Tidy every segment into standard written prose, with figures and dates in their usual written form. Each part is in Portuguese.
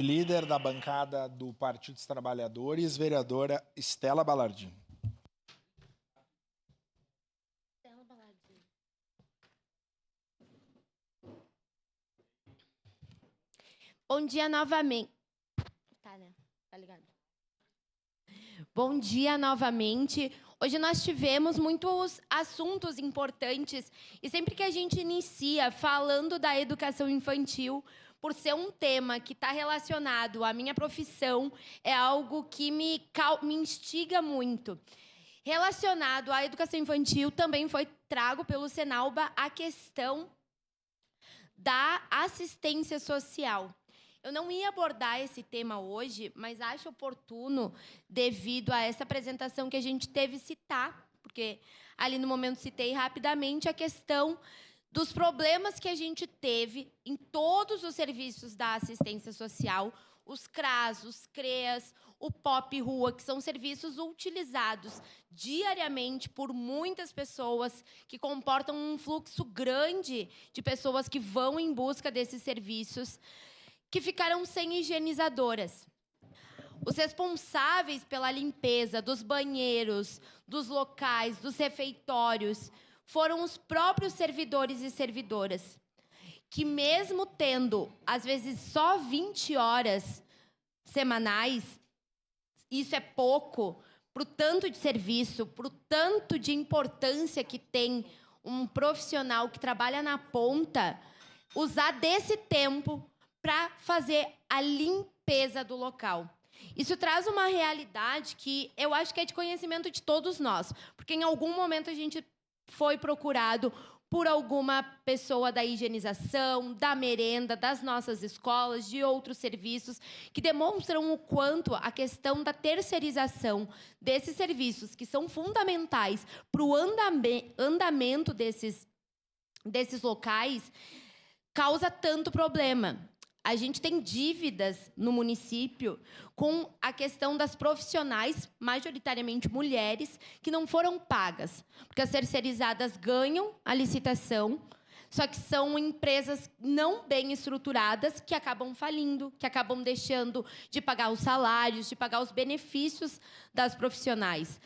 Líder da bancada do Partido dos Trabalhadores, vereadora Estela Balardim. Bom dia novamente. Tá, né? Tá ligado? Bom dia novamente. Hoje nós tivemos muitos assuntos importantes e sempre que a gente inicia falando da educação infantil, por ser um tema que está relacionado à minha profissão, é algo que me instiga muito. Relacionado à educação infantil, também foi trago pelo Senalba a questão da assistência social. Eu não ia abordar esse tema hoje, mas acho oportuno, devido a essa apresentação que a gente teve, citar, porque ali no momento citei rapidamente a questão dos problemas que a gente teve em todos os serviços da assistência social, os CRAS, os CREAS, o POP Rua, que são serviços utilizados diariamente por muitas pessoas, que comportam um fluxo grande de pessoas que vão em busca desses serviços, que ficaram sem higienizadoras. Os responsáveis pela limpeza dos banheiros, dos locais, dos refeitórios, foram os próprios servidores e servidoras, que mesmo tendo, às vezes, só 20 horas semanais, isso é pouco para o tanto de serviço, para o tanto de importância que tem um profissional que trabalha na ponta, usar desse tempo para fazer a limpeza do local. Isso traz uma realidade que eu acho que é de conhecimento de todos nós, porque em algum momento a gente foi procurado por alguma pessoa da higienização, da merenda, das nossas escolas, de outros serviços, que demonstram o quanto a questão da terceirização desses serviços, que são fundamentais para o andamento desses locais, causa tanto problema. A gente tem dívidas no município com a questão das profissionais, majoritariamente mulheres, que não foram pagas. Porque as terceirizadas ganham a licitação, só que são empresas não bem estruturadas que acabam falindo, que acabam deixando de pagar os salários, de pagar os benefícios das profissionais.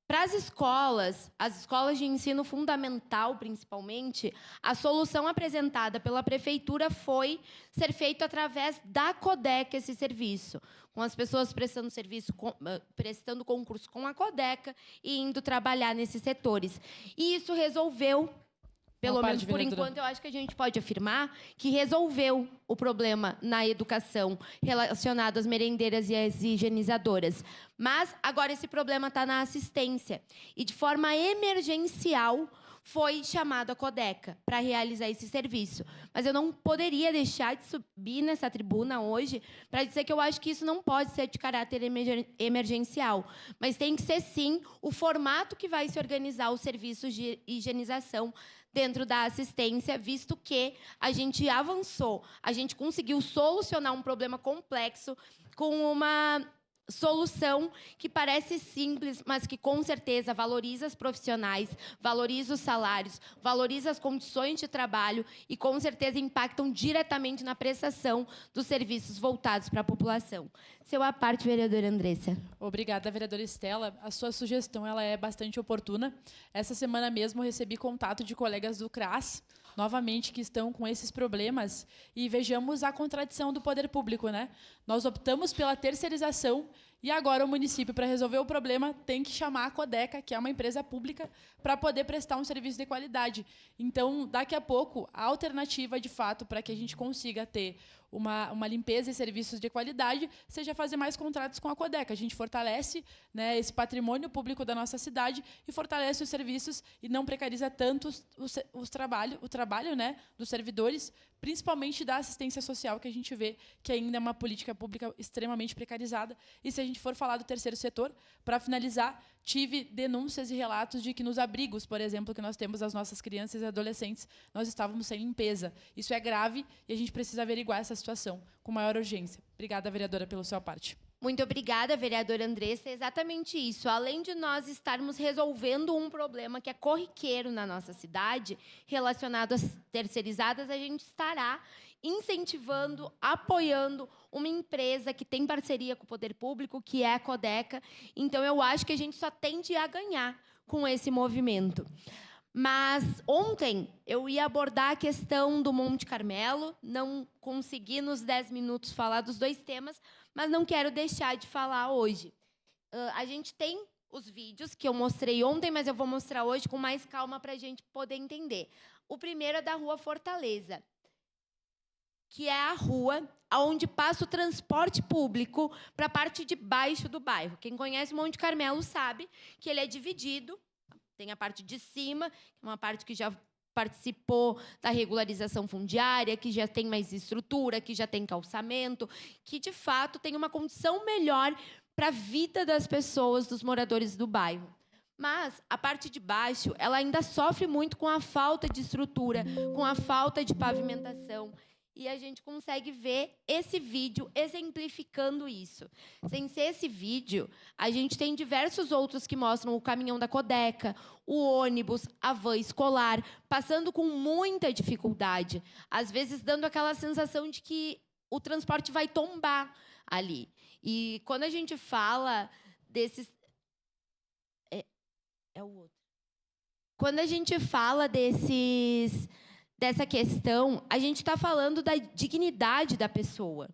Para as escolas de ensino fundamental, principalmente, a solução apresentada pela prefeitura foi ser feito através da Codeca esse serviço, com as pessoas prestando concurso com a Codeca e indo trabalhar nesses setores. E isso resolveu, pelo menos por enquanto, eu acho que a gente pode afirmar que resolveu o problema na educação relacionado às merendeiras e às higienizadoras. Mas agora esse problema está na assistência. E de forma emergencial foi chamado a Codeca para realizar esse serviço. Mas eu não poderia deixar de subir nessa tribuna hoje para dizer que eu acho que isso não pode ser de caráter emergencial. Mas tem que ser, sim, o formato que vai se organizar os serviços de higienização dentro da assistência, visto que a gente avançou, a gente conseguiu solucionar um problema complexo com uma solução que parece simples, mas que com certeza valoriza os profissionais, valoriza os salários, valoriza as condições de trabalho e com certeza impactam diretamente na prestação dos serviços voltados para a população. Seu à parte, vereadora Andressa. Obrigada, vereadora Estela. A sua sugestão ela é bastante oportuna. Essa semana mesmo eu recebi contato de colegas do CRAS, novamente, que estão com esses problemas, e vejamos a contradição do poder público, né? Nós optamos pela terceirização e agora o município, para resolver o problema, tem que chamar a Codeca, que é uma empresa pública, para poder prestar um serviço de qualidade. Então, daqui a pouco, a alternativa, de fato, para que a gente consiga ter uma limpeza e serviços de qualidade, seja fazer mais contratos com a Codeca. A gente fortalece, né, esse patrimônio público da nossa cidade e fortalece os serviços e não precariza tanto o trabalho, né, dos servidores, principalmente da assistência social, que a gente vê que ainda é uma política pública extremamente precarizada. E se a gente for falar do terceiro setor, para finalizar, tive denúncias e relatos de que nos abrigos, por exemplo, que nós temos as nossas crianças e adolescentes, nós estávamos sem limpeza. Isso é grave e a gente precisa averiguar essa situação com maior urgência. Obrigada, vereadora, pela sua parte. Muito obrigada, vereadora Andressa. É exatamente isso. Além de nós estarmos resolvendo um problema que é corriqueiro na nossa cidade, relacionado às terceirizadas, a gente estará incentivando, apoiando uma empresa que tem parceria com o poder público, que é a Codeca. Então, eu acho que a gente só tende a ganhar com esse movimento. Mas ontem eu ia abordar a questão do Monte Carmelo, não consegui nos 10 minutos falar dos dois temas, mas não quero deixar de falar hoje. A gente tem os vídeos que eu mostrei ontem, mas eu vou mostrar hoje com mais calma para a gente poder entender. O primeiro é da Rua Fortaleza, que é a rua onde passa o transporte público para a parte de baixo do bairro. Quem conhece o Monte Carmelo sabe que ele é dividido. Tem a parte de cima, uma parte que já participou da regularização fundiária, que já tem mais estrutura, que já tem calçamento, que, de fato, tem uma condição melhor para a vida das pessoas, dos moradores do bairro. Mas a parte de baixo, ela ainda sofre muito com a falta de estrutura, com a falta de pavimentação. E a gente consegue ver esse vídeo exemplificando isso. Sem ser esse vídeo, a gente tem diversos outros que mostram o caminhão da Codeca, o ônibus, a van escolar, passando com muita dificuldade. Às vezes, dando aquela sensação de que o transporte vai tombar ali. E quando a gente fala desses... É o outro. Quando a gente fala dessa questão, a gente está falando da dignidade da pessoa.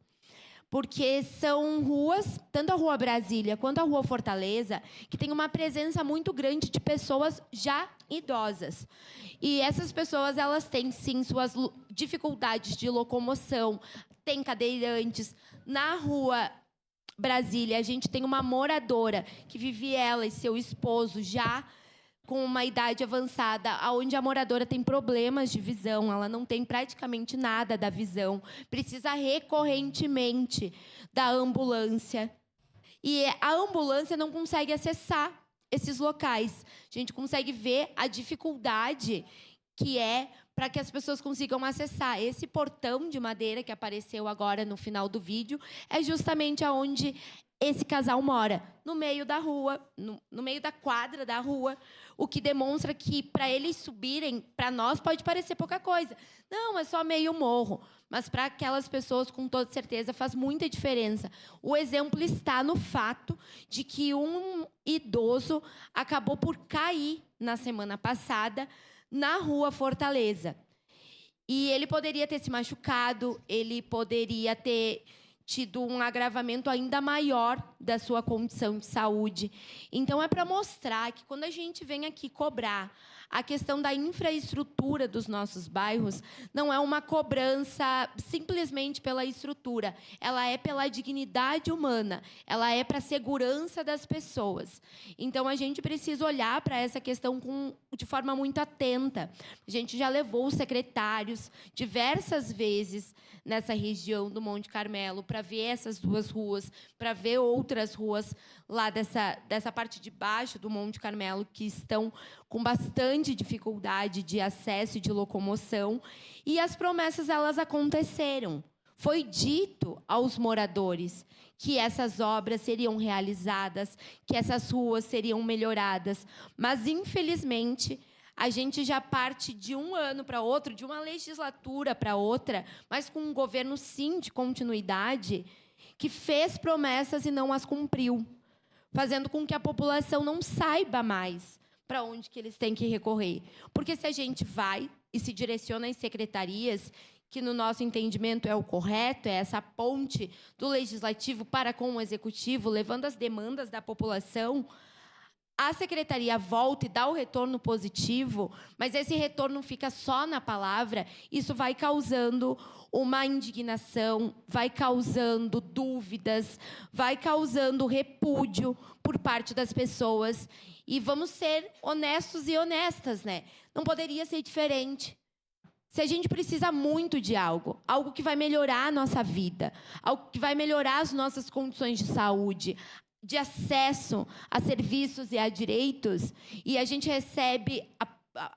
Porque são ruas, tanto a Rua Brasília quanto a Rua Fortaleza, que tem uma presença muito grande de pessoas já idosas. E essas pessoas, elas têm, sim, suas dificuldades de locomoção, têm cadeirantes. Na Rua Brasília, a gente tem uma moradora que vive ela e seu esposo já com uma idade avançada, onde a moradora tem problemas de visão, ela não tem praticamente nada da visão, precisa recorrentemente da ambulância. E a ambulância não consegue acessar esses locais. A gente consegue ver a dificuldade que é para que as pessoas consigam acessar. Esse portão de madeira que apareceu agora no final do vídeo é justamente aonde esse casal mora, no meio da rua, no meio da quadra da rua, o que demonstra que, para eles subirem, para nós pode parecer pouca coisa. Não, é só meio morro. Mas, para aquelas pessoas, com toda certeza, faz muita diferença. O exemplo está no fato de que um idoso acabou por cair, na semana passada, na Rua Fortaleza. E ele poderia ter se machucado, ele poderia ter tido um agravamento ainda maior da sua condição de saúde. Então, é para mostrar que, quando a gente vem aqui cobrar a questão da infraestrutura dos nossos bairros, não é uma cobrança simplesmente pela estrutura, ela é pela dignidade humana, ela é para a segurança das pessoas. Então, a gente precisa olhar para essa questão de forma muito atenta. A gente já levou os secretários diversas vezes nessa região do Monte Carmelo para ver essas duas ruas, para ver outras ruas lá dessa parte de baixo do Monte Carmelo que estão com bastante dificuldade de acesso e de locomoção. E as promessas, elas aconteceram. Foi dito aos moradores que essas obras seriam realizadas, que essas ruas seriam melhoradas. Mas, infelizmente, a gente já parte de um ano para outro, de uma legislatura para outra, mas com um governo, sim, de continuidade, que fez promessas e não as cumpriu, fazendo com que a população não saiba mais para onde que eles têm que recorrer. Porque, se a gente vai e se direciona às secretarias, que, no nosso entendimento, é o correto, é essa ponte do legislativo para com o executivo, levando as demandas da população, a secretaria volta e dá o retorno positivo, mas esse retorno fica só na palavra, isso vai causando uma indignação, vai causando dúvidas, vai causando repúdio por parte das pessoas. E vamos ser honestos e honestas, né? Não poderia ser diferente. Se a gente precisa muito de algo que vai melhorar a nossa vida, algo que vai melhorar as nossas condições de saúde, de acesso a serviços e a direitos, e a gente recebe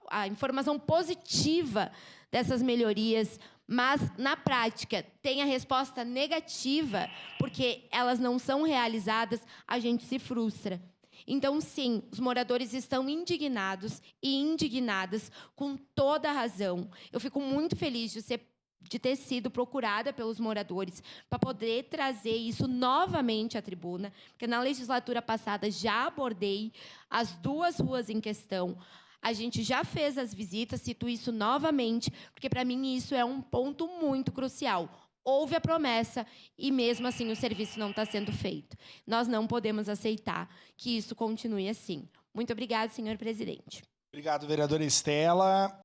a informação positiva dessas melhorias, mas na prática tem a resposta negativa, porque elas não são realizadas, a gente se frustra. Então, sim, os moradores estão indignados e indignadas com toda a razão. Eu fico muito feliz de ter sido procurada pelos moradores para poder trazer isso novamente à tribuna, porque na legislatura passada já abordei as 2 ruas em questão. A gente já fez as visitas, cito isso novamente, porque, para mim, isso é um ponto muito crucial. Houve a promessa e, mesmo assim, o serviço não está sendo feito. Nós não podemos aceitar que isso continue assim. Muito obrigada, senhor presidente. Obrigado, vereadora Estela.